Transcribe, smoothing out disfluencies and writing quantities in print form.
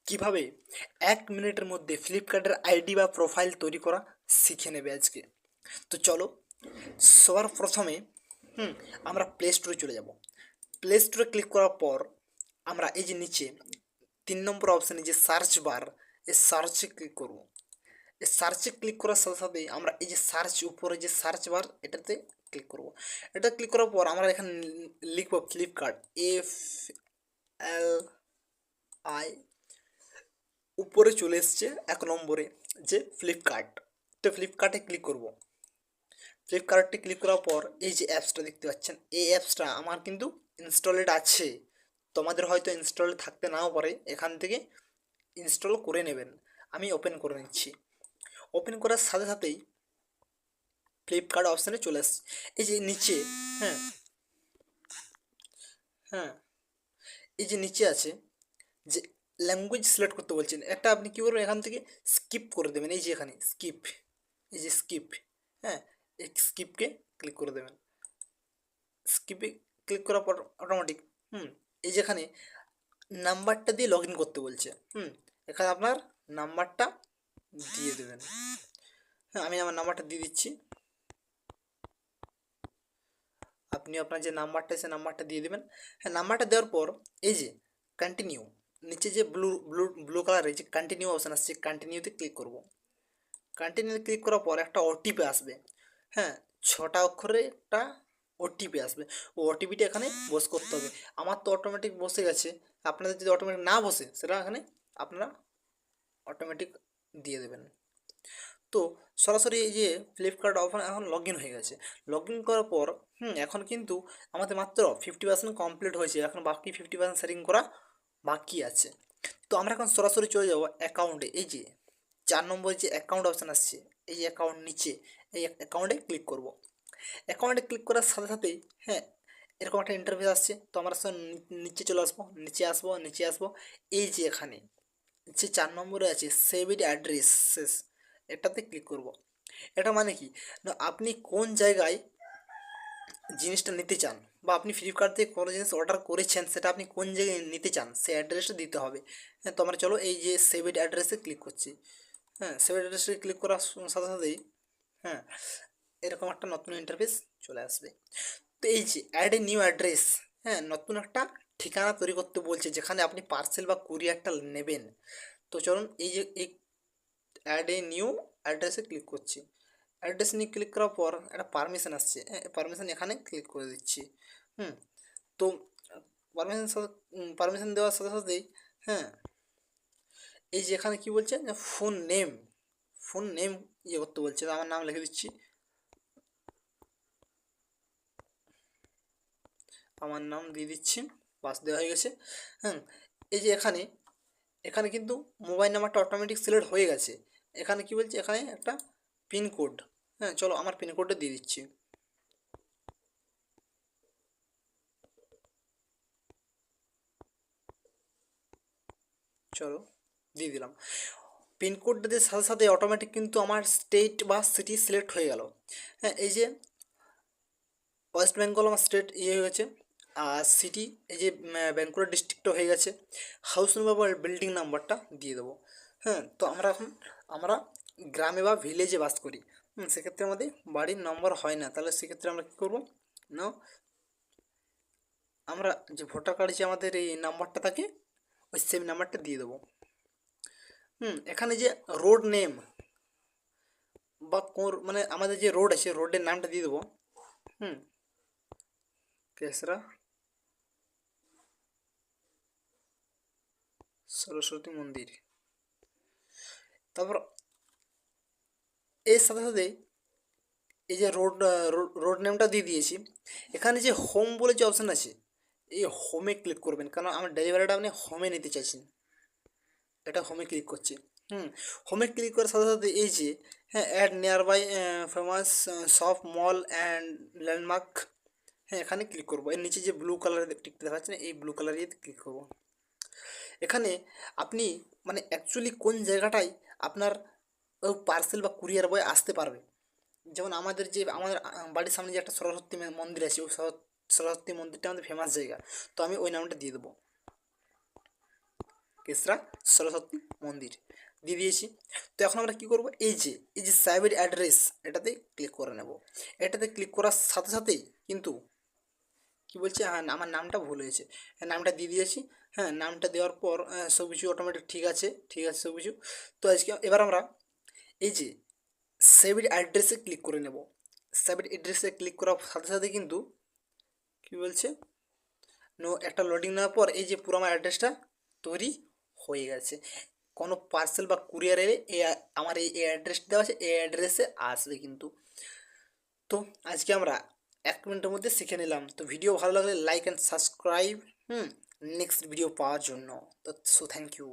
কিভাবে 1 মিনিটের মধ্যে ফ্লিপকার্টের আইডি বা প্রোফাইল তৈরি করা শিখে নেবে আজকে। তো চলো, সবার প্রথমে আমরা প্লে স্টোরে চলে যাব। প্লে স্টোরে ক্লিক করার পর আমরা এই যে নিচে 3 নম্বর অপশানে যে সার্চ বার, এই সার্চে ক্লিক করব। এই সার্চে ক্লিক করার সাথে সাথে আমরা এই যে সার্চ উপরে যে সার্চ বার এটাতে ক্লিক করব। এটা ক্লিক করার পর আমরা এখানে লিখব ফ্লিপকার্ট, FLI। উপরে চলে এসছে 1 নম্বরে যে ফ্লিপকার্ট। তো ফ্লিপকার্টে ক্লিক করব। ফ্লিপকার্টে ক্লিক করার পর এই যে অ্যাপসটা দেখতে পাচ্ছেন, এই অ্যাপসটা আমার কিন্তু ইনস্টলেড আছে। তোমাদের হয়তো ইনস্টল থাকতে নাও পারে, এখান থেকে ইনস্টল করে নেবেন। আমি ওপেন করে নিচ্ছি। ওপেন করার সাথে সাথেই ফ্লিপকার্ট অপশানে চলে আসছে। এই যে নিচে, হ্যাঁ হ্যাঁ এই যে নিচে আছে যে ল্যাঙ্গুয়েজ সিলেক্ট করতে বলছেন, একটা আপনি কী করবেন, এখান থেকে স্কিপ করে দেবেন। এই যে এখানে স্কিপ, এই যে স্কিপ, হ্যাঁ এই স্কিপকে ক্লিক করে দেবেন। স্কিপে ক্লিক করার পর অটোমেটিক এই যেখানে নাম্বারটা দিয়ে লগ ইন করতে বলছে। এখানে আপনার নাম্বারটা দিয়ে দেবেন। হ্যাঁ, আমি আমার নাম্বারটা দিয়ে দিচ্ছি। আপনি আপনার যে নাম্বারটা, সে নাম্বারটা দিয়ে দেবেন। হ্যাঁ, নাম্বারটা দেওয়ার পর এই যে কন্টিনিউ, নিচে যে ব্লু ব্লু ব্লু কালারের যে কন্টিনিউ অপশান আসছে, কন্টিনিউতে ক্লিক করব। কন্টিনিউতে ক্লিক করার পর একটা ওটিপি আসবে। হ্যাঁ, 6টা অক্ষরে একটা ওটিপি আসবে। ও ওটিপিটা এখানে বস করতে হবে। আমার তো অটোমেটিক বসে গেছে। আপনাদের যদি অটোমেটিক না বসে, সেটা এখানে আপনারা অটোমেটিক দিয়ে দেবেন। তো সরাসরি এই যে ফ্লিপকার্ট এখন লগ ইন হয়ে গেছে। লগ ইন করার পর এখন কিন্তু আমাদের মাত্র 50% কমপ্লিট হয়েছে, এখন বাকি 50% সেটিং করা বাকি আছে। তো আমরা এখন সরাসরি চলে যাব অ্যাকাউন্টে। এই যে 4 নম্বরে যে অ্যাকাউন্ট অপশান আসছে, এই যে অ্যাকাউন্ট নিচে, এই অ্যাকাউন্টে ক্লিক করব। অ্যাকাউন্টে ক্লিক করার সাথে সাথেই এরকম একটা ইন্টারফেস আসছে। তো আমরা নিচে চলে আসবো, নিচে আসবো। এই যে এখানে যে 4 নম্বরে আছে সেভ ইট অ্যাড্রেসেস, এটাতে ক্লিক করব। এটা মানে কি না, আপনি কোন জায়গায় জিনিসটা নিতে চান, বা আপনি ফ্লিপকার্ট থেকে কোনো জিনিস অর্ডার করেছেন, সেটা আপনি কোন জায়গায় নিতে চান সেই অ্যাড্রেসটা দিতে হবে। হ্যাঁ, তো আমরা চলো এই যে সেভ ইট অ্যাড্রেসে ক্লিক করছি। হ্যাঁ, সেভ ইট অ্যাড্রেসে ক্লিক করার সাথে সাথেই হ্যাঁ এরকম একটা নতুন ইন্টারফেস চলে আসবে। তো এই যে অ্যাড এ নিউ অ্যাড্রেস, হ্যাঁ নতুন একটা ঠিকানা তৈরি করতে বলছে যেখানে আপনি পার্সেল বা কুরিয়ারটা নেবেন। তো চলুন এই যে এই অ্যাড এ নিউ অ্যাড্রেসে ক্লিক করছি। অ্যাড্রেস নিয়ে ক্লিক করার পর একটা পারমিশন আসছে, পারমিশন এখানে ক্লিক করে দিচ্ছি। হুম তো পারমিশন পারমিশন দেওয়ার সাথে সাথেই হ্যাঁ এই যে এখানে কী বলছে যে ফোন নেম ইয়ে করতে বলছে। তো আমার নাম লিখে দিচ্ছি, আমার নাম দিয়ে দিচ্ছি। বাস দেওয়া হয়ে গেছে। হ্যাঁ, এই যে এখানে এখানে কিন্তু মোবাইল নাম্বারটা অটোমেটিক সিলেক্ট হয়ে গেছে। এখানে কি বলছে, এখানে একটা পিনকোড, হ্যাঁ চলো আমার পিনকোডটা দিয়ে দিচ্ছি। চলো দিয়ে দিলাম। পিনকোডটা দিয়ে সাথে সাথে অটোমেটিক কিন্তু আমার স্টেট বা সিটি সিলেক্ট হয়ে গেল। হ্যাঁ, এই যে ওয়েস্ট বেঙ্গল আমার স্টেট ইয়ে হয়ে গেছে, আর সিটি এই যে বাঁকুড়া ডিস্ট্রিক্টও হয়ে গেছে। হাউস নাম্বার বা বিল্ডিং নাম্বারটা দিয়ে দেবো। হ্যাঁ, তো আমরা গ্রামে বা ভিলেজে বাস করি। সেক্ষেত্রে আমাদের বাড়ির নম্বর হয় না, তাহলে সেক্ষেত্রে আমরা কী করবো না, আমরা যে ভোটার কার্ডে যে আমাদের এই নাম্বারটা থাকে, ওই সেম নাম্বারটা দিয়ে দেবো। এখানে যে রোড নেম বা কোন মানে আমাদের যে রোড আছে, রোডের নামটা দিয়ে দেবো। কেসরা সরস্বতী মন্দির। তারপর এর সাথে সাথে এই যে রোড নেমটা দিয়ে দিয়েছি। এখানে যে হোম বলে যে অপশান আছে, এই হোমে ক্লিক করবেন, কারণ আমার ডেলিভারিটা আপনি হোমে নিতে চাইছেন। এটা হোমে ক্লিক করছি। হোমে ক্লিক করার সাথে সাথে এই যে add nearby famous shop mall and landmark, এখানে ক্লিক করবো। এর নিচে যে ব্লু কালারের টিকটা দেখাচ্ছে না, এই ব্লু কালারে ক্লিক করবো। এখানে আপনি মানে অ্যাকচুয়ালি কোন জায়গাটায় আপনার পার্সেল বা কুরিয়ার বয় আসতে পারবে। যেমন আমাদের বাড়ির সামনে যে একটা সরস্বতী মন্দির আছে, ওই সরস্বতী মন্দিরটা আমাদের ফেমাস জায়গা। তো আমি ওই নামটা দিয়ে দেবো। কেসরা সরস্বতী মন্দির দিয়ে দিয়েছি। তো এখন আমরা কী করবো, এই যে সাইবার অ্যাড্রেস এটাতে ক্লিক করে নেব। এটাতে ক্লিক করার সাথে সাথেই কিন্তু কী বলছে, হ্যাঁ আমার নামটা ভুল হয়েছে, হ্যাঁ নামটা দিয়ে দিয়েছি। হ্যাঁ নামটা দেওয়ার পর সব কিছু অটোমেটিক ঠিক আছে, ঠিক আছে সব কিছু। তো আজকে এবার আমরা এই যে সেভ অ্যাড্রেসে ক্লিক করে নেব। সেভ অ্যাড্রেসে ক্লিক করার সাথে সাথে কিন্তু কী বলছে, একটা লোডিং নেওয়ার পর এই যে পুরো আমার অ্যাড্রেসটা তৈরি হয়ে গেছে। কোনো পার্সেল বা কুরিয়ার এলে আমার এই অ্যাড্রেস দেওয়া আছে, এই অ্যাড্রেসে আসবে কিন্তু। তো আজকে আমরা 1 মিনিটের মধ্যে শিখে নিলাম। তো ভিডিও ভালো লাগলে like and subscribe next video পাওয়ার জন্য। তো থ্যাংক ইউ।